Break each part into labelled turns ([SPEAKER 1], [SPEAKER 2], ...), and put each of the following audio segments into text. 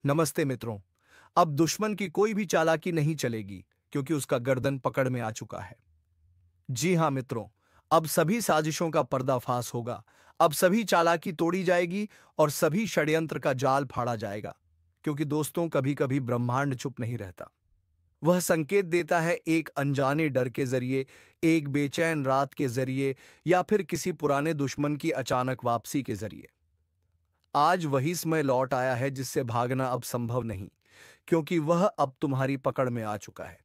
[SPEAKER 1] नमस्ते मित्रों। अब दुश्मन की कोई भी चालाकी नहीं चलेगी क्योंकि उसका गर्दन पकड़ में आ चुका है। जी हां मित्रों, अब सभी साजिशों का पर्दाफाश होगा। अब सभी चालाकी तोड़ी जाएगी और सभी षड्यंत्र का जाल फाड़ा जाएगा। क्योंकि दोस्तों, कभी कभी ब्रह्मांड चुप नहीं रहता। वह संकेत देता है, एक अनजाने डर के जरिए, एक बेचैन रात के जरिए, या फिर किसी पुराने दुश्मन की अचानक वापसी के जरिए। आज वही समय लौट आया है जिससे भागना अब संभव नहीं, क्योंकि वह अब तुम्हारी पकड़ में आ चुका है।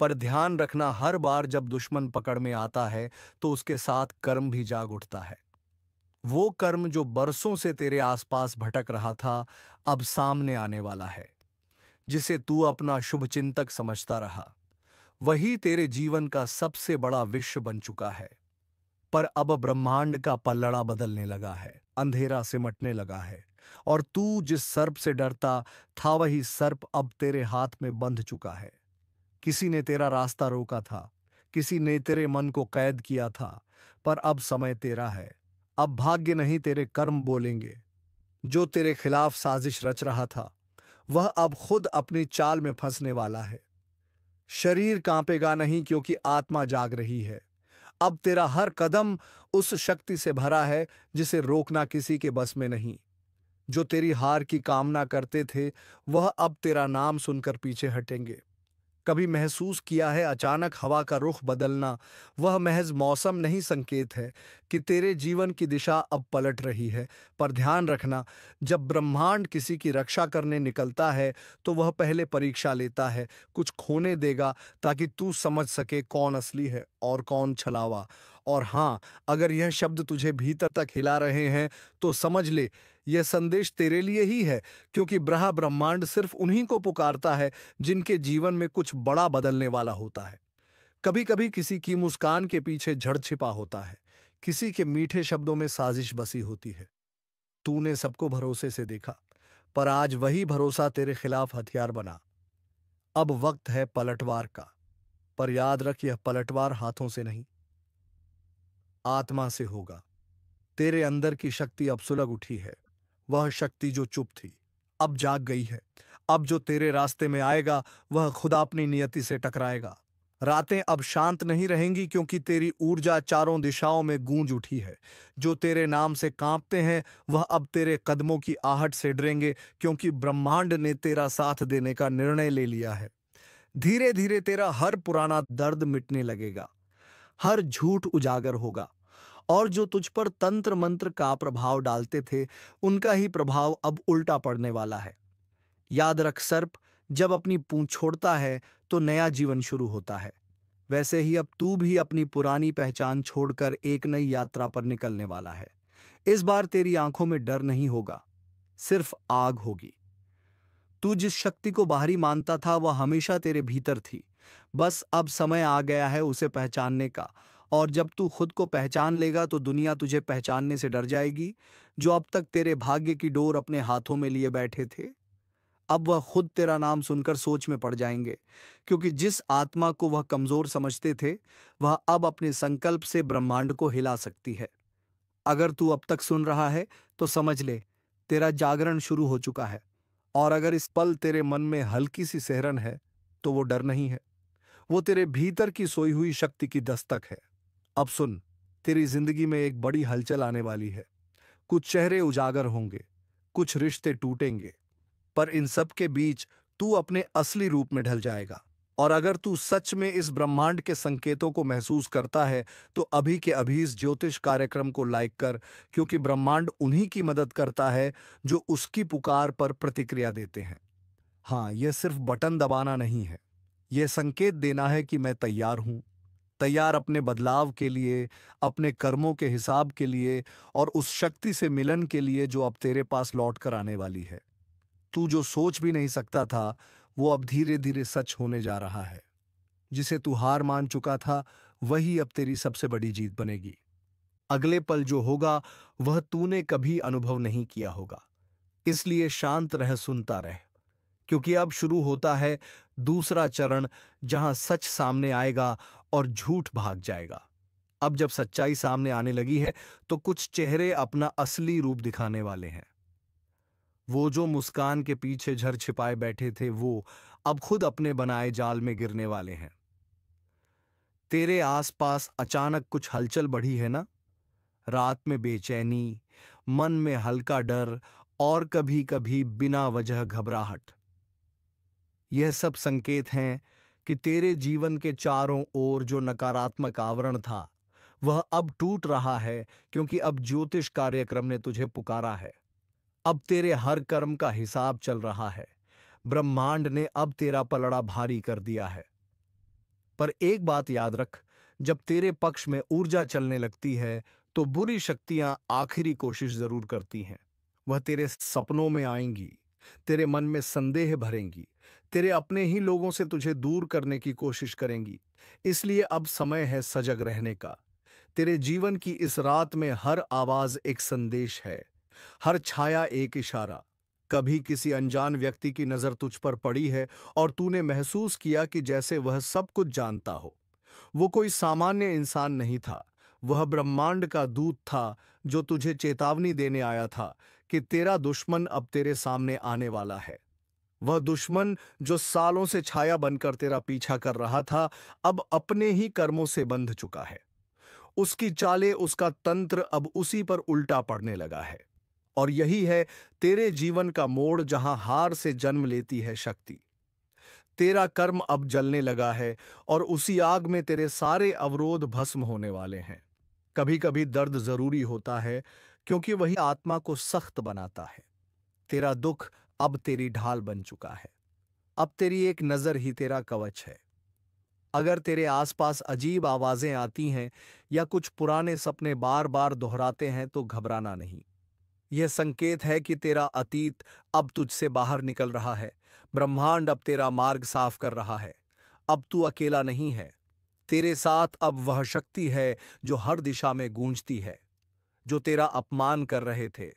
[SPEAKER 1] पर ध्यान रखना, हर बार जब दुश्मन पकड़ में आता है तो उसके साथ कर्म भी जाग उठता है। वो कर्म जो बरसों से तेरे आसपास भटक रहा था, अब सामने आने वाला है। जिसे तू अपना शुभचिंतक समझता रहा, वही तेरे जीवन का सबसे बड़ा विश्व बन चुका है। पर अब ब्रह्मांड का पल्लड़ा बदलने लगा है, अंधेरा सिमटने लगा है। और तू जिस सर्प से डरता था, वही सर्प अब तेरे हाथ में बंध चुका है। किसी ने तेरा रास्ता रोका था, किसी ने तेरे मन को कैद किया था, पर अब समय तेरा है। अब भाग्य नहीं, तेरे कर्म बोलेंगे। जो तेरे खिलाफ साजिश रच रहा था, वह अब खुद अपनी चाल में फंसने वाला है। शरीर कांपेगा नहीं, क्योंकि आत्मा जाग रही है। अब तेरा हर कदम उस शक्ति से भरा है जिसे रोकना किसी के बस में नहीं। जो तेरी हार की कामना करते थे, वह अब तेरा नाम सुनकर पीछे हटेंगे। कभी महसूस किया है अचानक हवा का रुख बदलना? वह महज मौसम नहीं, संकेत है कि तेरे जीवन की दिशा अब पलट रही है। पर ध्यान रखना, जब ब्रह्मांड किसी की रक्षा करने निकलता है तो वह पहले परीक्षा लेता है, कुछ खोने देगा, ताकि तू समझ सके कौन असली है और कौन छलावा। और हाँ, अगर यह शब्द तुझे भीतर तक हिला रहे हैं तो समझ ले, यह संदेश तेरे लिए ही है। क्योंकि ब्रह्मांड सिर्फ उन्हीं को पुकारता है जिनके जीवन में कुछ बड़ा बदलने वाला होता है। कभी कभी किसी की मुस्कान के पीछे झड़ छिपा होता है, किसी के मीठे शब्दों में साजिश बसी होती है। तूने सबको भरोसे से देखा, पर आज वही भरोसा तेरे खिलाफ हथियार बना। अब वक्त है पलटवार का। पर याद रख, यह पलटवार हाथों से नहीं, आत्मा से होगा। तेरे अंदर की शक्ति अब सुलग उठी है। वह शक्ति जो चुप थी, अब जाग गई है। अब जो तेरे रास्ते में आएगा, वह खुदा अपनी नियति से टकराएगा। रातें अब शांत नहीं रहेंगी, क्योंकि तेरी ऊर्जा चारों दिशाओं में गूंज उठी है। जो तेरे नाम से कांपते हैं, वह अब तेरे कदमों की आहट से डरेंगे, क्योंकि ब्रह्मांड ने तेरा साथ देने का निर्णय ले लिया है। धीरे धीरे तेरा हर पुराना दर्द मिटने लगेगा, हर झूठ उजागर होगा, और जो तुझ पर तंत्र मंत्र का प्रभाव डालते थे, उनका ही प्रभाव अब उल्टा पड़ने वाला है। याद रख, सर्प जब अपनी पूंछ छोड़ता है तो नया जीवन शुरू होता है। वैसे ही अब तू भी अपनी पुरानी पहचान छोड़कर एक नई यात्रा पर निकलने वाला है। इस बार तेरी आंखों में डर नहीं होगा, सिर्फ आग होगी। तू जिस शक्ति को बाहरी मानता था, वह हमेशा तेरे भीतर थी। बस अब समय आ गया है उसे पहचानने का। और जब तू खुद को पहचान लेगा तो दुनिया तुझे पहचानने से डर जाएगी। जो अब तक तेरे भाग्य की डोर अपने हाथों में लिए बैठे थे, अब वह खुद तेरा नाम सुनकर सोच में पड़ जाएंगे। क्योंकि जिस आत्मा को वह कमजोर समझते थे, वह अब अपने संकल्प से ब्रह्मांड को हिला सकती है। अगर तू अब तक सुन रहा है तो समझ ले, तेरा जागरण शुरू हो चुका है। और अगर इस पल तेरे मन में हल्की सी सिहरन है, तो वो डर नहीं है, वो तेरे भीतर की सोई हुई शक्ति की दस्तक है। अब सुन, तेरी जिंदगी में एक बड़ी हलचल आने वाली है। कुछ चेहरे उजागर होंगे, कुछ रिश्ते टूटेंगे, पर इन सब के बीच तू अपने असली रूप में ढल जाएगा। और अगर तू सच में इस ब्रह्मांड के संकेतों को महसूस करता है, तो अभी के अभी इस ज्योतिष कार्यक्रम को लाइक कर। क्योंकि ब्रह्मांड उन्हीं की मदद करता है जो उसकी पुकार पर प्रतिक्रिया देते हैं। हाँ, यह सिर्फ बटन दबाना नहीं है, यह संकेत देना है कि मैं तैयार हूं। तैयार अपने बदलाव के लिए, अपने कर्मों के हिसाब के लिए, और उस शक्ति से मिलन के लिए जो अब तेरे पास लौट कर आने वाली है। तू जो सोच भी नहीं सकता था, वो अब धीरे धीरे सच होने जा रहा है। जिसे तू हार मान चुका था, वही अब तेरी सबसे बड़ी जीत बनेगी। अगले पल जो होगा, वह तूने कभी अनुभव नहीं किया होगा। इसलिए शांत रह, सुनता रह। क्योंकि अब शुरू होता है दूसरा चरण, जहां सच सामने आएगा और झूठ भाग जाएगा। अब जब सच्चाई सामने आने लगी है, तो कुछ चेहरे अपना असली रूप दिखाने वाले हैं। वो जो मुस्कान के पीछे झर छिपाए बैठे थे वो अब खुद अपने बनाए जाल में गिरने वाले हैं। तेरे आसपास अचानक कुछ हलचल बढ़ी है ना? रात में बेचैनी, मन में हल्का डर और कभी कभी बिना वजह घबराहट। यह सब संकेत हैं कि तेरे जीवन के चारों ओर जो नकारात्मक आवरण था वह अब टूट रहा है, क्योंकि अब ज्योतिष कार्यक्रम ने तुझे पुकारा है। अब तेरे हर कर्म का हिसाब चल रहा है। ब्रह्मांड ने अब तेरा पलड़ा भारी कर दिया है। पर एक बात याद रख, जब तेरे पक्ष में ऊर्जा चलने लगती है तो बुरी शक्तियां आखिरी कोशिश जरूर करती हैं। वह तेरे सपनों में आएंगी, तेरे मन में संदेह भरेंगी, तेरे अपने ही लोगों से तुझे दूर करने की कोशिश करेंगी। इसलिए अब समय है सजग रहने का। तेरे जीवन की इस रात में हर आवाज एक संदेश है, हर छाया एक इशारा। कभी किसी अनजान व्यक्ति की नजर तुझ पर पड़ी है और तूने महसूस किया कि जैसे वह सब कुछ जानता हो। वो कोई सामान्य इंसान नहीं था, वह ब्रह्मांड का दूत था जो तुझे चेतावनी देने आया था कि तेरा दुश्मन अब तेरे सामने आने वाला है। वह दुश्मन जो सालों से छाया बनकर तेरा पीछा कर रहा था, अब अपने ही कर्मों से बंध चुका है। उसकी चालें, उसका तंत्र अब उसी पर उल्टा पड़ने लगा है। और यही है तेरे जीवन का मोड़, जहां हार से जन्म लेती है शक्ति। तेरा कर्म अब जलने लगा है और उसी आग में तेरे सारे अवरोध भस्म होने वाले हैं। कभी कभी दर्द जरूरी होता है, क्योंकि वही आत्मा को सख्त बनाता है। तेरा दुख अब तेरी ढाल बन चुका है। अब तेरी एक नजर ही तेरा कवच है। अगर तेरे आसपास अजीब आवाजें आती हैं या कुछ पुराने सपने बार बार दोहराते हैं तो घबराना नहीं। यह संकेत है कि तेरा अतीत अब तुझसे बाहर निकल रहा है। ब्रह्मांड अब तेरा मार्ग साफ कर रहा है। अब तू अकेला नहीं है। तेरे साथ अब वह शक्ति है जो हर दिशा में गूंजती है। जो तेरा अपमान कर रहे थे,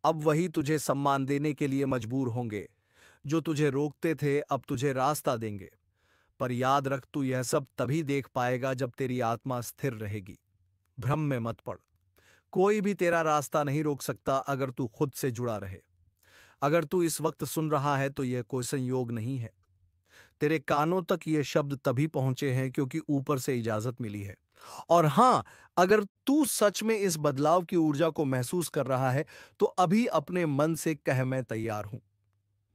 [SPEAKER 1] अब वही तुझे सम्मान देने के लिए मजबूर होंगे। जो तुझे रोकते थे, अब तुझे रास्ता देंगे। पर याद रख, तू यह सब तभी देख पाएगा जब तेरी आत्मा स्थिर रहेगी। भ्रम में मत पड़। कोई भी तेरा रास्ता नहीं रोक सकता अगर तू खुद से जुड़ा रहे। अगर तू इस वक्त सुन रहा है तो यह कोई संयोग नहीं है। तेरे कानों तक ये शब्द तभी पहुंचे हैं क्योंकि ऊपर से इजाजत मिली है। और हां, अगर तू सच में इस बदलाव की ऊर्जा को महसूस कर रहा है तो अभी अपने मन से कह, मैं तैयार हूं।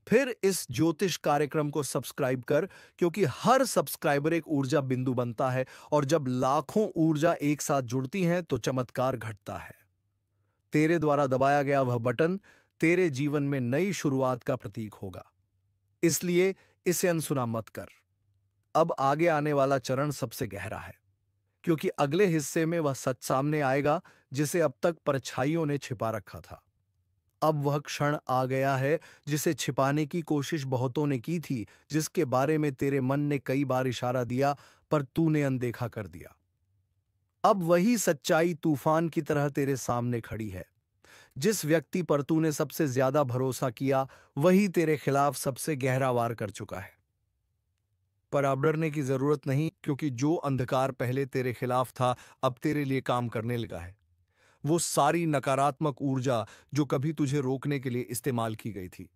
[SPEAKER 1] फिर इस ज्योतिष कार्यक्रम को सब्सक्राइब कर, क्योंकि हर सब्सक्राइबर एक ऊर्जा बिंदु बनता है और जब लाखों ऊर्जा एक साथ जुड़ती हैं तो चमत्कार घटता है। तेरे द्वारा दबाया गया वह बटन तेरे जीवन में नई शुरुआत का प्रतीक होगा। इसलिए इसे अनसुना मत कर। अब आगे आने वाला चरण सबसे गहरा है, क्योंकि अगले हिस्से में वह सच सामने आएगा जिसे अब तक परछाइयों ने छिपा रखा था। अब वह क्षण आ गया है जिसे छिपाने की कोशिश बहुतों ने की थी, जिसके बारे में तेरे मन ने कई बार इशारा दिया पर तूने अनदेखा कर दिया। अब वही सच्चाई तूफान की तरह तेरे सामने खड़ी है। जिस व्यक्ति पर तूने सबसे ज्यादा भरोसा किया वही तेरे खिलाफ सबसे गहरा वार कर चुका है। पर अब डरने की जरूरत नहीं, क्योंकि जो अंधकार पहले तेरे खिलाफ था अब तेरे लिए काम करने लगा है। वो सारी नकारात्मक ऊर्जा जो कभी तुझे रोकने के लिए इस्तेमाल की गई थी,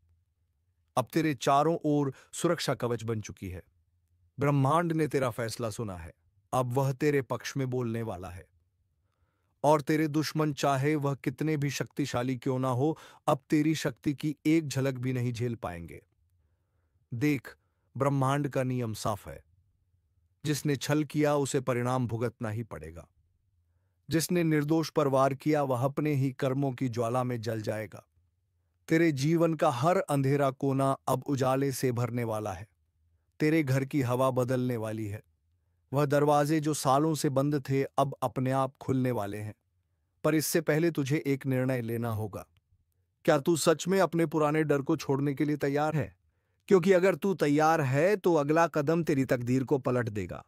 [SPEAKER 1] अब तेरे चारों ओर सुरक्षा कवच बन चुकी है। ब्रह्मांड ने तेरा फैसला सुना है। अब वह तेरे पक्ष में बोलने वाला है। और तेरे दुश्मन, चाहे वह कितने भी शक्तिशाली क्यों ना हो, अब तेरी शक्ति की एक झलक भी नहीं झेल पाएंगे। देख, ब्रह्मांड का नियम साफ है। जिसने छल किया उसे परिणाम भुगतना ही पड़ेगा। जिसने निर्दोष पर वार किया वह अपने ही कर्मों की ज्वाला में जल जाएगा। तेरे जीवन का हर अंधेरा कोना अब उजाले से भरने वाला है। तेरे घर की हवा बदलने वाली है। वह दरवाजे जो सालों से बंद थे अब अपने आप खुलने वाले हैं। पर इससे पहले तुझे एक निर्णय लेना होगा। क्या तू सच में अपने पुराने डर को छोड़ने के लिए तैयार है? क्योंकि अगर तू तैयार है तो अगला कदम तेरी तकदीर को पलट देगा।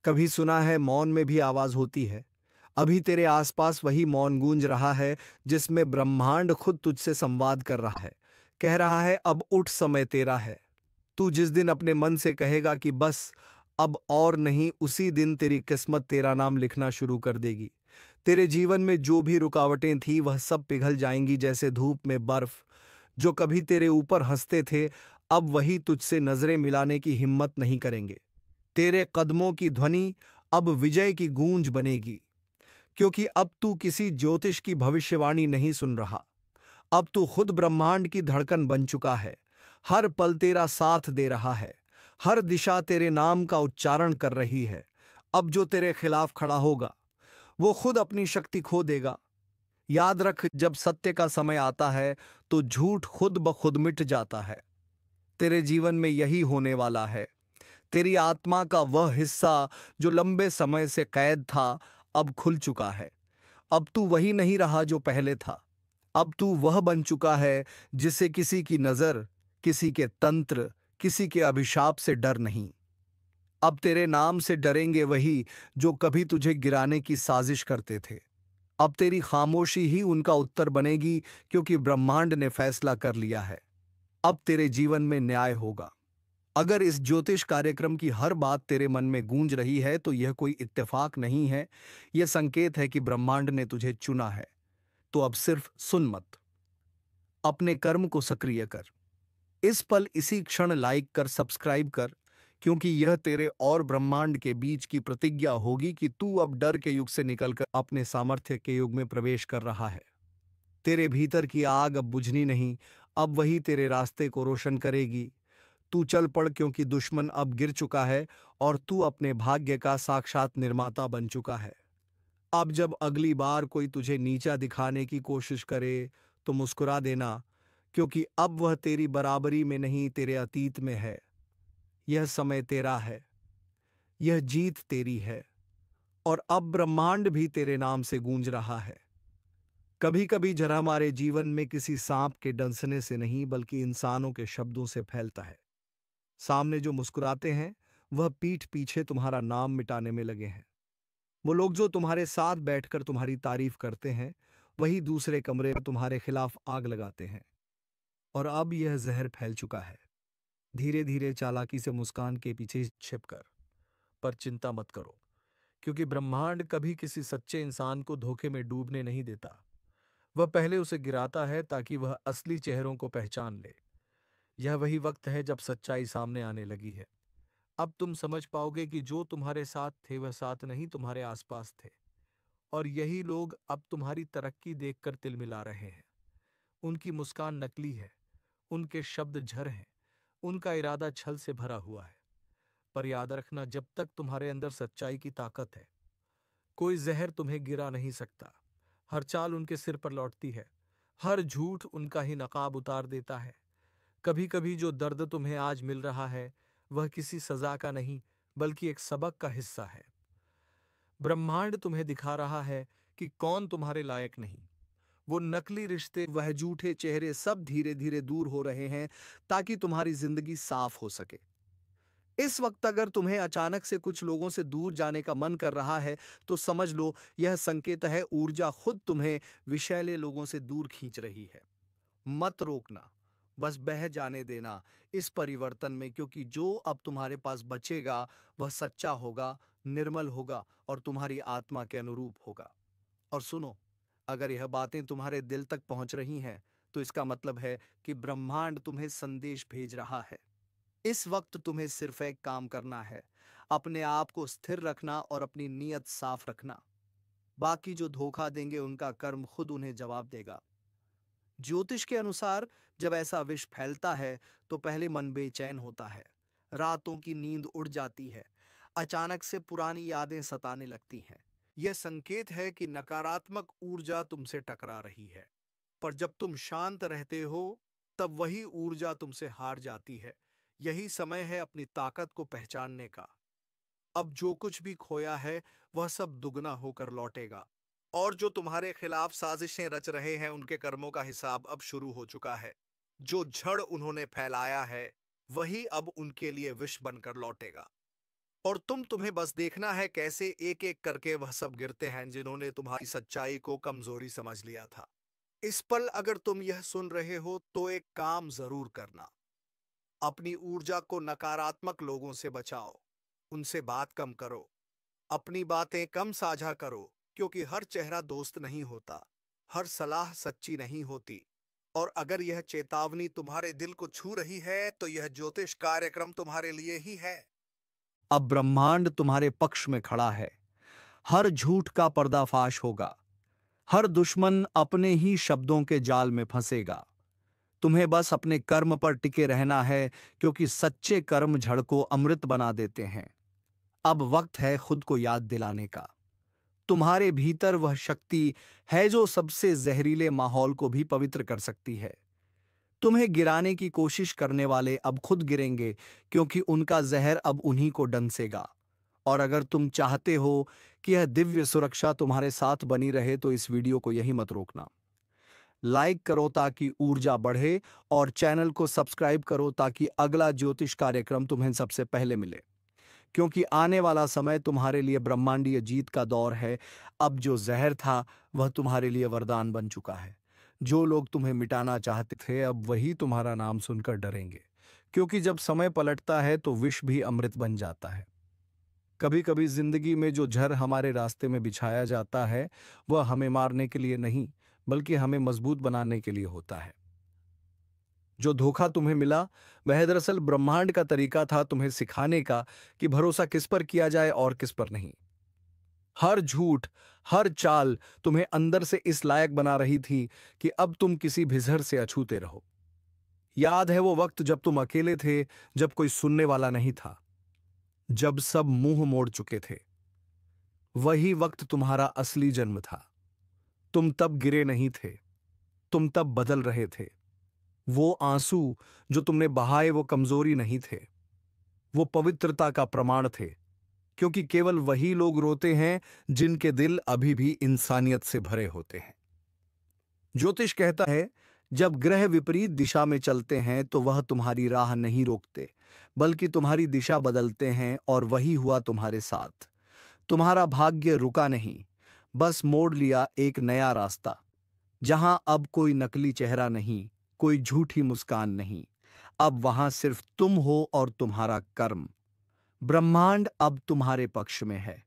[SPEAKER 1] कभी सुना है मौन में भी आवाज होती है। अभी तेरे आसपास वही मौन गूंज रहा है जिसमें ब्रह्मांड खुद तुझसे संवाद कर रहा है। कह रहा है, अब उठ, समय तेरा है। तू जिस दिन अपने मन से कहेगा कि बस अब और नहीं, उसी दिन तेरी किस्मत तेरा नाम लिखना शुरू कर देगी। तेरे जीवन में जो भी रुकावटें थी वह सब पिघल जाएंगी जैसे धूप में बर्फ। जो कभी तेरे ऊपर हंसते थे, अब वही तुझसे नजरें मिलाने की हिम्मत नहीं करेंगे। तेरे कदमों की ध्वनि अब विजय की गूंज बनेगी, क्योंकि अब तू किसी ज्योतिष की भविष्यवाणी नहीं सुन रहा। अब तू खुद ब्रह्मांड की धड़कन बन चुका है। हर पल तेरा साथ दे रहा है। हर दिशा तेरे नाम का उच्चारण कर रही है। अब जो तेरे खिलाफ खड़ा होगा, वो खुद अपनी शक्ति खो देगा। याद रख, जब सत्य का समय आता है तो झूठ खुद ब खुद मिट जाता है। तेरे जीवन में यही होने वाला है। तेरी आत्मा का वह हिस्सा जो लंबे समय से कैद था, अब खुल चुका है। अब तू वही नहीं रहा जो पहले था। अब तू वह बन चुका है जिसे किसी की नजर, किसी के तंत्र, किसी के अभिशाप से डर नहीं। अब तेरे नाम से डरेंगे वही जो कभी तुझे गिराने की साजिश करते थे। अब तेरी खामोशी ही उनका उत्तर बनेगी, क्योंकि ब्रह्मांड ने फैसला कर लिया है। अब तेरे जीवन में न्याय होगा। अगर इस ज्योतिष कार्यक्रम की हर बात तेरे मन में गूंज रही है, तो यह कोई इत्तेफाक नहीं है। यह संकेत है कि ब्रह्मांड ने तुझे चुना है। तो अब सिर्फ सुन मत, अपने कर्म को सक्रिय कर। इस पल इसी क्षण लाइक कर, सब्सक्राइब कर, क्योंकि यह तेरे और ब्रह्मांड के बीच की प्रतिज्ञा होगी कि तू अब डर के युग से निकलकर अपने सामर्थ्य के युग में प्रवेश कर रहा है। तेरे भीतर की आग अब बुझनी नहीं, अब वही तेरे रास्ते को रोशन करेगी। तू चल पड़, क्योंकि दुश्मन अब गिर चुका है और तू अपने भाग्य का साक्षात निर्माता बन चुका है। अब जब अगली बार कोई तुझे नीचा दिखाने की कोशिश करे, तो मुस्कुरा देना, क्योंकि अब वह तेरी बराबरी में नहीं, तेरे अतीत में है। यह समय तेरा है, यह जीत तेरी है, और अब ब्रह्मांड भी तेरे नाम से गूंज रहा है। कभी कभी जरा हमारे जीवन में किसी सांप के डंसने से नहीं, बल्कि इंसानों के शब्दों से फैलता है। सामने जो मुस्कुराते हैं, वह पीठ पीछे तुम्हारा नाम मिटाने में लगे हैं। वो लोग जो तुम्हारे साथ बैठकर तुम्हारी तारीफ करते हैं, वही दूसरे कमरे में तुम्हारे खिलाफ आग लगाते हैं। और अब यह जहर फैल चुका है। धीरे धीरे चालाकी से मुस्कान के पीछे छिपकर। पर चिंता मत करो, क्योंकि ब्रह्मांड कभी किसी सच्चे इंसान को धोखे में डूबने नहीं देता। वह पहले उसे गिराता है ताकि वह असली चेहरों को पहचान ले। यह वही वक्त है जब सच्चाई सामने आने लगी है। अब तुम समझ पाओगे कि जो तुम्हारे साथ थे, वह साथ नहीं, तुम्हारे आसपास थे। और यही लोग अब तुम्हारी तरक्की देखकर तिलमिला रहे हैं। उनकी मुस्कान नकली है, उनके शब्द झर हैं, उनका इरादा छल से भरा हुआ है। पर याद रखना, जब तक तुम्हारे अंदर सच्चाई की ताकत है, कोई जहर तुम्हें गिरा नहीं सकता। हर चाल उनके सिर पर लौटती है, हर झूठ उनका ही नकाब उतार देता है। कभी कभी जो दर्द तुम्हें आज मिल रहा है, वह किसी सजा का नहीं, बल्कि एक सबक का हिस्सा है। ब्रह्मांड तुम्हें दिखा रहा है कि कौन तुम्हारे लायक नहीं। वो नकली रिश्ते, वह झूठे चेहरे, सब धीरे धीरे दूर हो रहे हैं, ताकि तुम्हारी जिंदगी साफ हो सके। इस वक्त अगर तुम्हें अचानक से कुछ लोगों से दूर जाने का मन कर रहा है, तो समझ लो यह संकेत है, ऊर्जा खुद तुम्हें विषैले लोगों से दूर खींच रही है। मत रोकना, बस बह जाने देना इस परिवर्तन में, क्योंकि जो अब तुम्हारे पास बचेगा वह सच्चा होगा, निर्मल होगा और तुम्हारी आत्मा के अनुरूप होगा। और सुनो, अगर यह बातें तुम्हारे दिल तक पहुंच रही हैं, तो इसका मतलब है कि ब्रह्मांड तुम्हें संदेश भेज रहा है। इस वक्त तुम्हें सिर्फ एक काम करना है, अपने आप को स्थिर रखना और अपनी नीयत साफ रखना। बाकी जो धोखा देंगे, उनका कर्म खुद उन्हें जवाब देगा। ज्योतिष के अनुसार जब ऐसा विष फैलता है, तो पहले मन बेचैन होता है, रातों की नींद उड़ जाती है, अचानक से पुरानी यादें सताने लगती हैं। यह संकेत है कि नकारात्मक ऊर्जा तुमसे टकरा रही है। पर जब तुम शांत रहते हो, तब वही ऊर्जा तुमसे हार जाती है। यही समय है अपनी ताकत को पहचानने का। अब जो कुछ भी खोया है, वह सब दुगना होकर लौटेगा। और जो तुम्हारे खिलाफ साजिशें रच रहे हैं, उनके कर्मों का हिसाब अब शुरू हो चुका है। जो झड़ उन्होंने फैलाया है, वही अब उनके लिए विष बनकर लौटेगा। और तुम्हें बस देखना है कैसे एक एक करके वह सब गिरते हैं जिन्होंने तुम्हारी सच्चाई को कमजोरी समझ लिया था। इस पल अगर तुम यह सुन रहे हो, तो एक काम जरूर करना। अपनी ऊर्जा को नकारात्मक लोगों से बचाओ। उनसे बात कम करो, अपनी बातें कम साझा करो, क्योंकि हर चेहरा दोस्त नहीं होता, हर सलाह सच्ची नहीं होती।
[SPEAKER 2] और अगर यह चेतावनी तुम्हारे दिल को छू रही है तो यह ज्योतिष कार्यक्रम तुम्हारे लिए ही है।
[SPEAKER 1] अब ब्रह्मांड तुम्हारे पक्ष में खड़ा है। हर झूठ का पर्दाफाश होगा। हर दुश्मन अपने ही शब्दों के जाल में फंसेगा। तुम्हें बस अपने कर्म पर टिके रहना है, क्योंकि सच्चे कर्म जड़ को अमृत बना देते हैं। अब वक्त है खुद को याद दिलाने का। तुम्हारे भीतर वह शक्ति है जो सबसे जहरीले माहौल को भी पवित्र कर सकती है। तुम्हें गिराने की कोशिश करने वाले अब खुद गिरेंगे, क्योंकि उनका जहर अब उन्हीं को डंसेगा। और अगर तुम चाहते हो कि यह दिव्य सुरक्षा तुम्हारे साथ बनी रहे तो इस वीडियो को यही मत रोकना। लाइक करो ताकि ऊर्जा बढ़े, और चैनल को सब्सक्राइब करो ताकि अगला ज्योतिष कार्यक्रम तुम्हें सबसे पहले मिले। क्योंकि आने वाला समय तुम्हारे लिए ब्रह्मांडीय जीत का दौर है। अब जो जहर था वह तुम्हारे लिए वरदान बन चुका है। जो लोग तुम्हें मिटाना चाहते थे अब वही तुम्हारा नाम सुनकर डरेंगे, क्योंकि जब समय पलटता है तो विष भी अमृत बन जाता है। कभी कभी जिंदगी में जो जहर हमारे रास्ते में बिछाया जाता है वह हमें मारने के लिए नहीं, बल्कि हमें मजबूत बनाने के लिए होता है। जो धोखा तुम्हें मिला वह दरअसल ब्रह्मांड का तरीका था तुम्हें सिखाने का कि भरोसा किस पर किया जाए और किस पर नहीं। हर झूठ, हर चाल तुम्हें अंदर से इस लायक बना रही थी कि अब तुम किसी भिजर से अछूते रहो। याद है वो वक्त जब तुम अकेले थे, जब कोई सुनने वाला नहीं था, जब सब मुंह मोड़ चुके थे। वही वक्त तुम्हारा असली जन्म था। तुम तब गिरे नहीं थे, तुम तब बदल रहे थे। वो आंसू जो तुमने बहाए वो कमजोरी नहीं थे, वो पवित्रता का प्रमाण थे। क्योंकि केवल वही लोग रोते हैं जिनके दिल अभी भी इंसानियत से भरे होते हैं। ज्योतिष कहता है, जब ग्रह विपरीत दिशा में चलते हैं तो वह तुम्हारी राह नहीं रोकते, बल्कि तुम्हारी दिशा बदलते हैं। और वही हुआ तुम्हारे साथ। तुम्हारा भाग्य रुका नहीं, बस मोड़ लिया एक नया रास्ता, जहां अब कोई नकली चेहरा नहीं, कोई झूठी मुस्कान नहीं। अब वहां सिर्फ तुम हो और तुम्हारा कर्म। ब्रह्मांड अब तुम्हारे पक्ष में है।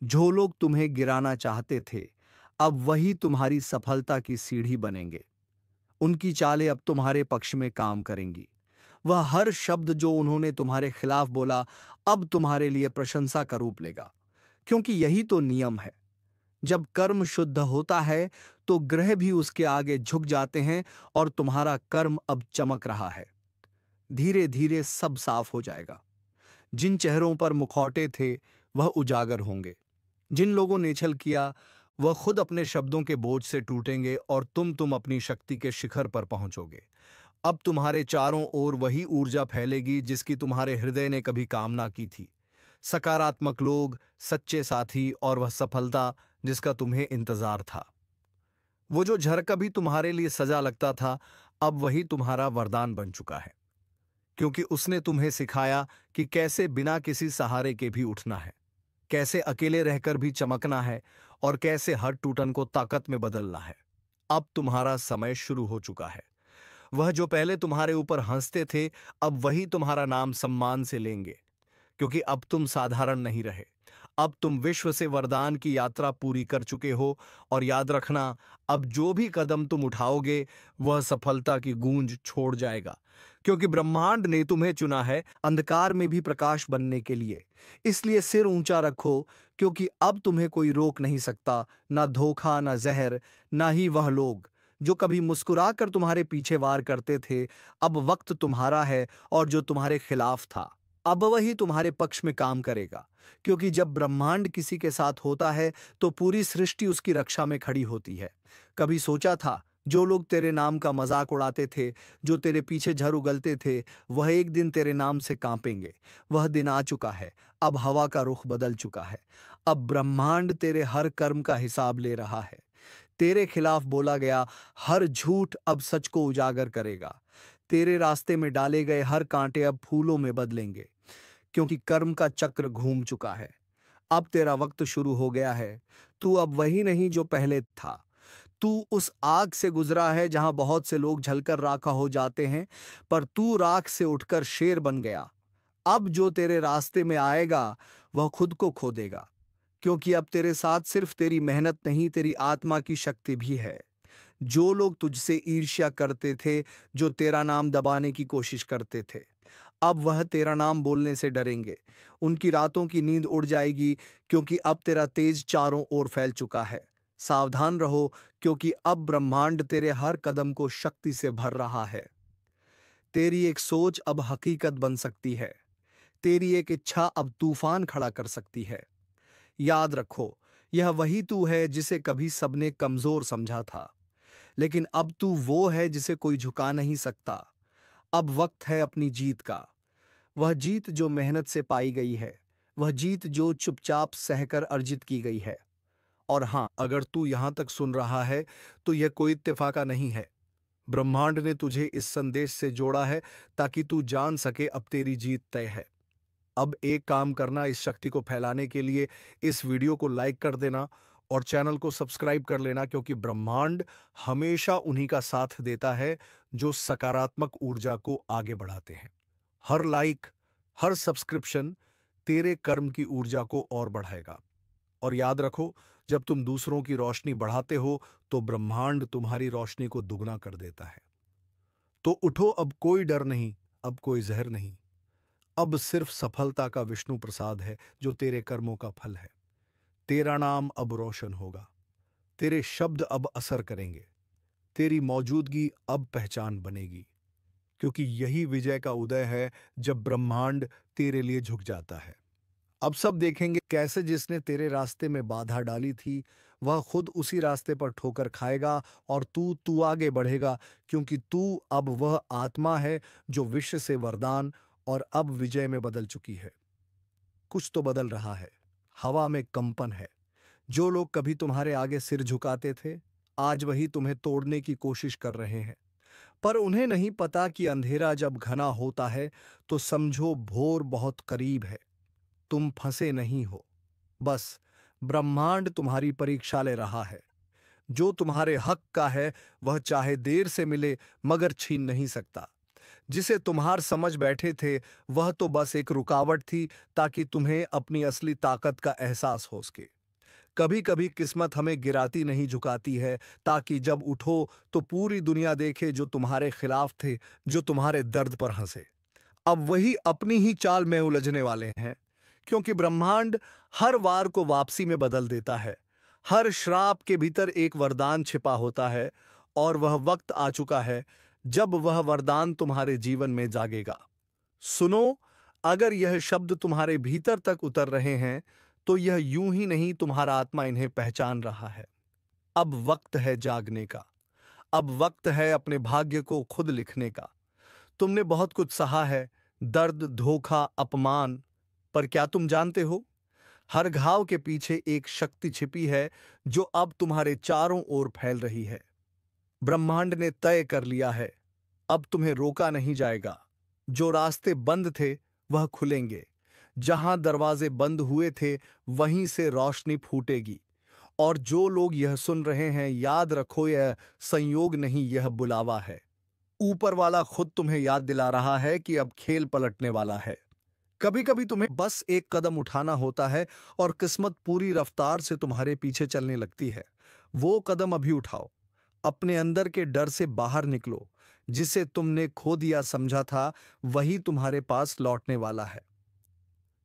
[SPEAKER 1] जो लोग तुम्हें गिराना चाहते थे अब वही तुम्हारी सफलता की सीढ़ी बनेंगे। उनकी चालें अब तुम्हारे पक्ष में काम करेंगी। वह हर शब्द जो उन्होंने तुम्हारे खिलाफ बोला अब तुम्हारे लिए प्रशंसा का रूप लेगा। क्योंकि यही तो नियम है। जब कर्म शुद्ध होता है तो ग्रह भी उसके आगे झुक जाते हैं, और तुम्हारा कर्म अब चमक रहा है। धीरे धीरे सब साफ हो जाएगा। जिन चेहरों पर मुखौटे थे वह उजागर होंगे। जिन लोगों ने छल किया वह खुद अपने शब्दों के बोझ से टूटेंगे, और तुम अपनी शक्ति के शिखर पर पहुंचोगे। अब तुम्हारे चारों ओर वही ऊर्जा फैलेगी जिसकी तुम्हारे हृदय ने कभी कामना की थी। सकारात्मक लोग, सच्चे साथी, और वह सफलता जिसका तुम्हें इंतजार था। वो जो झरका भी तुम्हारे लिए सजा लगता था अब वही तुम्हारा वरदान बन चुका है। क्योंकि उसने तुम्हें सिखाया कि कैसे बिना किसी सहारे के भी उठना है, कैसे अकेले रहकर भी चमकना है, और कैसे हर टूटन को ताकत में बदलना है। अब तुम्हारा समय शुरू हो चुका है। वह जो पहले तुम्हारे ऊपर हंसते थे अब वही तुम्हारा नाम सम्मान से लेंगे। क्योंकि अब तुम साधारण नहीं रहे, अब तुम विश्व से वरदान की यात्रा पूरी कर चुके हो। और याद रखना, अब जो भी कदम तुम उठाओगे वह सफलता की गूंज छोड़ जाएगा। क्योंकि ब्रह्मांड ने तुम्हें चुना है अंधकार में भी प्रकाश बनने के लिए। इसलिए सिर ऊंचा रखो, क्योंकि अब तुम्हें कोई रोक नहीं सकता। ना धोखा, ना जहर, ना ही वह लोग जो कभी मुस्कुराकर तुम्हारे पीछे वार करते थे। अब वक्त तुम्हारा है, और जो तुम्हारे खिलाफ था अब वही तुम्हारे पक्ष में काम करेगा। क्योंकि जब ब्रह्मांड किसी के साथ होता है तो पूरी सृष्टि उसकी रक्षा में खड़ी होती है। कभी सोचा था जो लोग तेरे नाम का मजाक उड़ाते थे, जो तेरे पीछे झर उगलते थे, वह एक दिन तेरे नाम से कांपेंगे। वह दिन आ चुका है। अब हवा का रुख बदल चुका है। अब ब्रह्मांड तेरे हर कर्म का हिसाब ले रहा है। तेरे खिलाफ बोला गया हर झूठ अब सच को उजागर करेगा। तेरे रास्ते में डाले गए हर कांटे अब फूलों में बदलेंगे। क्योंकि कर्म का चक्र घूम चुका है। अब तेरा वक्त शुरू हो गया है। तू अब वही नहीं जो पहले था। तू उस आग से गुजरा है जहां बहुत से लोग जलकर राख हो जाते हैं, पर तू राख से उठकर शेर बन गया। अब जो तेरे रास्ते में आएगा वह खुद को खो देगा। क्योंकि अब तेरे साथ सिर्फ तेरी मेहनत नहीं, तेरी आत्मा की शक्ति भी है। जो लोग तुझसे ईर्ष्या करते थे, जो तेरा नाम दबाने की कोशिश करते थे, अब वह तेरा नाम बोलने से डरेंगे। उनकी रातों की नींद उड़ जाएगी, क्योंकि अब तेरा तेज चारों ओर फैल चुका है। सावधान रहो, क्योंकि अब ब्रह्मांड तेरे हर कदम को शक्ति से भर रहा है। तेरी एक सोच अब हकीकत बन सकती है। तेरी एक इच्छा अब तूफान खड़ा कर सकती है। याद रखो, यह वही तू है जिसे कभी सबने कमजोर समझा था, लेकिन अब तू वो है जिसे कोई झुका नहीं सकता। अब वक्त है अपनी जीत का। वह जीत जो मेहनत से पाई गई है, वह जीत जो चुपचाप सहकर अर्जित की गई है। और हाँ, अगर तू यहां तक सुन रहा है, तो यह कोई इत्तेफाका नहीं है। ब्रह्मांड ने तुझे इस संदेश से जोड़ा है, ताकि तू जान सके अब तेरी जीत तय है। अब एक काम करना, इस शक्ति को फैलाने के लिए इस वीडियो को लाइक कर देना और चैनल को सब्सक्राइब कर लेना, क्योंकि ब्रह्मांड हमेशा उन्हीं का साथ देता है जो सकारात्मक ऊर्जा को आगे बढ़ाते हैं। हर लाइक, हर सब्सक्रिप्शन तेरे कर्म की ऊर्जा को और बढ़ाएगा। और याद रखो, जब तुम दूसरों की रोशनी बढ़ाते हो, तो ब्रह्मांड तुम्हारी रोशनी को दुगना कर देता है। तो उठो, अब कोई डर नहीं, अब कोई जहर नहीं। अब सिर्फ सफलता का विष्णु प्रसाद है जो तेरे कर्मों का फल है। तेरा नाम अब रोशन होगा। तेरे शब्द अब असर करेंगे। तेरी मौजूदगी अब पहचान बनेगी, क्योंकि यही विजय का उदय है, जब ब्रह्मांड तेरे लिए झुक जाता है। अब सब देखेंगे कैसे जिसने तेरे रास्ते में बाधा डाली थी, वह खुद उसी रास्ते पर ठोकर खाएगा, और तू आगे बढ़ेगा, क्योंकि तू अब वह आत्मा है जो विश्व से वरदान और अब विजय में बदल चुकी है। कुछ तो बदल रहा है। हवा में कंपन है। जो लोग कभी तुम्हारे आगे सिर झुकाते थे, आज वही तुम्हें तोड़ने की कोशिश कर रहे हैं। पर उन्हें नहीं पता कि अंधेरा जब घना होता है, तो समझो भोर बहुत करीब है। तुम फंसे नहीं हो, बस ब्रह्मांड तुम्हारी परीक्षा ले रहा है। जो तुम्हारे हक का है, वह चाहे देर से मिले, मगर छीन नहीं सकता। जिसे तुम्हार समझ बैठे थे, वह तो बस एक रुकावट थी, ताकि तुम्हें अपनी असली ताकत का एहसास हो सके। कभी कभी किस्मत हमें गिराती नहीं, झुकाती है, ताकि जब उठो तो पूरी दुनिया देखे जो तुम्हारे खिलाफ थे, जो तुम्हारे दर्द पर हंसे। अब वही अपनी ही चाल में उलझने वाले हैं, क्योंकि ब्रह्मांड हर वार को वापसी में बदल देता है। हर श्राप के भीतर एक वरदान छिपा होता है, और वह वक्त आ चुका है जब वह वरदान तुम्हारे जीवन में जागेगा। सुनो, अगर यह शब्द तुम्हारे भीतर तक उतर रहे हैं, तो यह यूं ही नहीं, तुम्हारा आत्मा इन्हें पहचान रहा है। अब वक्त है जागने का। अब वक्त है अपने भाग्य को खुद लिखने का। तुमने बहुत कुछ सहा है, दर्द, धोखा, अपमान, पर क्या तुम जानते हो, हर घाव के पीछे एक शक्ति छिपी है जो अब तुम्हारे चारों ओर फैल रही है। ब्रह्मांड ने तय कर लिया है, अब तुम्हें रोका नहीं जाएगा। जो रास्ते बंद थे, वह खुलेंगे। जहां दरवाजे बंद हुए थे, वहीं से रोशनी फूटेगी। और जो लोग यह सुन रहे हैं, याद रखो, यह संयोग नहीं, यह बुलावा है। ऊपर वाला खुद तुम्हें याद दिला रहा है कि अब खेल पलटने वाला है। कभी कभी तुम्हें बस एक कदम उठाना होता है, और किस्मत पूरी रफ्तार से तुम्हारे पीछे चलने लगती है। वो कदम अभी उठाओ। अपने अंदर के डर से बाहर निकलो। जिसे तुमने खो दिया समझा था, वही तुम्हारे पास लौटने वाला है।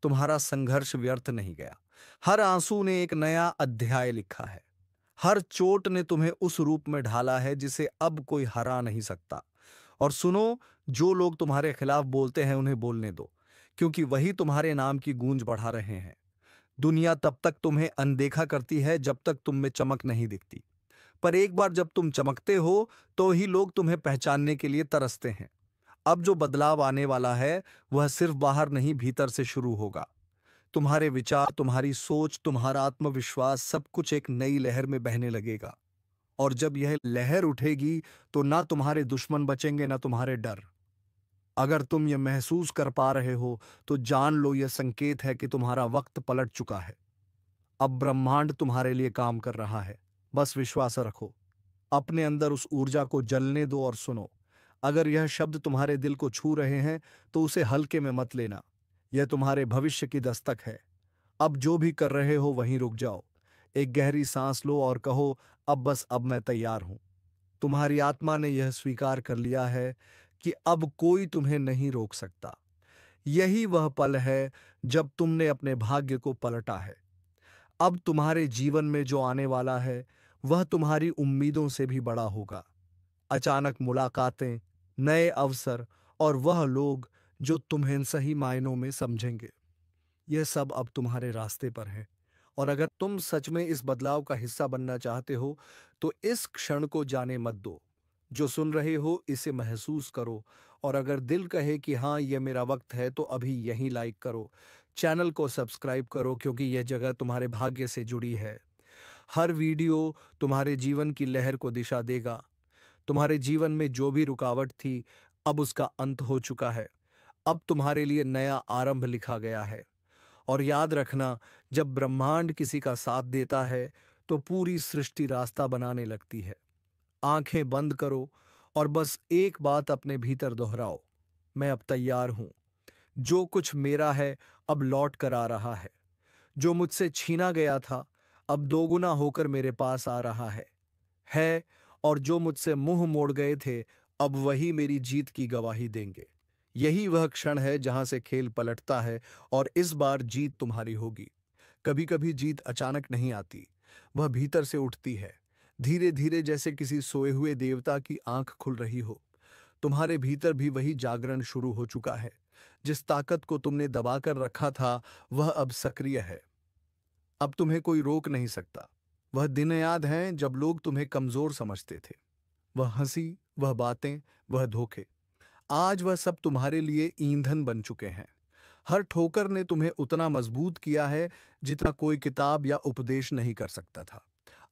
[SPEAKER 1] तुम्हारा संघर्ष व्यर्थ नहीं गया। हर आंसू ने एक नया अध्याय लिखा है। हर चोट ने तुम्हें उस रूप में ढाला है जिसे अब कोई हरा नहीं सकता। और सुनो, जो लोग तुम्हारे खिलाफ बोलते हैं, उन्हें बोलने दो, क्योंकि वही तुम्हारे नाम की गूंज बढ़ा रहे हैं। दुनिया तब तक तुम्हें अनदेखा करती है जब तक तुम में चमक नहीं दिखती, पर एक बार जब तुम चमकते हो, तो ही लोग तुम्हें पहचानने के लिए तरसते हैं। अब जो बदलाव आने वाला है, वह सिर्फ बाहर नहीं, भीतर से शुरू होगा। तुम्हारे विचार, तुम्हारी सोच, तुम्हारा आत्मविश्वास, सब कुछ एक नई लहर में बहने लगेगा। और जब यह लहर उठेगी, तो ना तुम्हारे दुश्मन बचेंगे, ना तुम्हारे डर। अगर तुम यह महसूस कर पा रहे हो, तो जान लो, यह संकेत है कि तुम्हारा वक्त पलट चुका है। अब ब्रह्मांड तुम्हारे लिए काम कर रहा है। बस विश्वास रखो। अपने अंदर उस ऊर्जा को जलने दो, और सुनो, अगर यह शब्द तुम्हारे दिल को छू रहे हैं, तो उसे हल्के में मत लेना। यह तुम्हारे भविष्य की दस्तक है। अब जो भी कर रहे हो, वहीं रुक जाओ। एक गहरी सांस लो और कहो, अब बस, अब मैं तैयार हूं। तुम्हारी आत्मा ने यह स्वीकार कर लिया है कि अब कोई तुम्हें नहीं रोक सकता। यही वह पल है जब तुमने अपने भाग्य को पलटा है। अब तुम्हारे जीवन में जो आने वाला है वह तुम्हारी उम्मीदों से भी बड़ा होगा। अचानक मुलाकातें, नए अवसर और वह लोग जो तुम्हें सही मायनों में समझेंगे, यह सब अब तुम्हारे रास्ते पर है। और अगर तुम सच में इस बदलाव का हिस्सा बनना चाहते हो तो इस क्षण को जाने मत दो। जो सुन रहे हो इसे महसूस करो, और अगर दिल कहे कि हाँ यह मेरा वक्त है तो अभी यहीं लाइक करो, चैनल को सब्सक्राइब करो, क्योंकि यह जगह तुम्हारे भाग्य से जुड़ी है। हर वीडियो तुम्हारे जीवन की लहर को दिशा देगा। तुम्हारे जीवन में जो भी रुकावट थी अब उसका अंत हो चुका है। अब तुम्हारे लिए नया आरंभ लिखा गया है। और याद रखना, जब ब्रह्मांड किसी का साथ देता है तो पूरी सृष्टि रास्ता बनाने लगती है। आंखें बंद करो और बस एक बात अपने भीतर दोहराओ, मैं अब तैयार हूं। जो कुछ मेरा है अब लौट कर आ रहा है। जो मुझसे छीना गया था अब दोगुना होकर मेरे पास आ रहा है। और जो मुझसे मुंह मोड़ गए थे अब वही मेरी जीत की गवाही देंगे। यही वह क्षण है जहां से खेल पलटता है और इस बार जीत तुम्हारी होगी। कभी कभी जीत अचानक नहीं आती, वह भीतर से उठती है, धीरे धीरे, जैसे किसी सोए हुए देवता की आंख खुल रही हो। तुम्हारे भीतर भी वही जागरण शुरू हो चुका है। जिस ताकत को तुमने दबाकर रखा था वह अब सक्रिय है। अब तुम्हें कोई रोक नहीं सकता। वह दिन याद हैं जब लोग तुम्हें कमजोर समझते थे। वह हंसी, वह बातें, वह धोखे, आज वह सब तुम्हारे लिए ईंधन बन चुके हैं। हर ठोकर ने तुम्हें उतना मजबूत किया है जितना कोई किताब या उपदेश नहीं कर सकता था।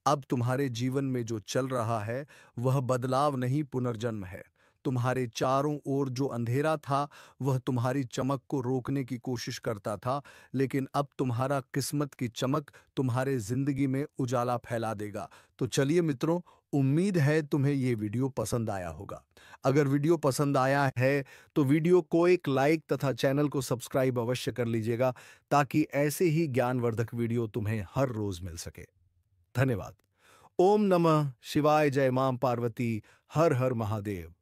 [SPEAKER 1] अब तुम्हारे जीवन में जो चल रहा है वह बदलाव नहीं, पुनर्जन्म है। तुम्हारे चारों ओर जो अंधेरा था वह तुम्हारी चमक को रोकने की कोशिश करता था, लेकिन अब तुम्हारा किस्मत की चमक तुम्हारे जिंदगी में उजाला फैला देगा। तो चलिए मित्रों, उम्मीद है तुम्हें ये वीडियो पसंद आया होगा। अगर वीडियो पसंद आया है तो वीडियो को एक लाइक तथा चैनल को सब्सक्राइब अवश्य कर लीजिएगा, ताकि ऐसे ही ज्ञानवर्धक वीडियो तुम्हें हर रोज मिल सके। धन्यवाद। ओम नमः शिवाय। जय मां पार्वती। हर हर महादेव।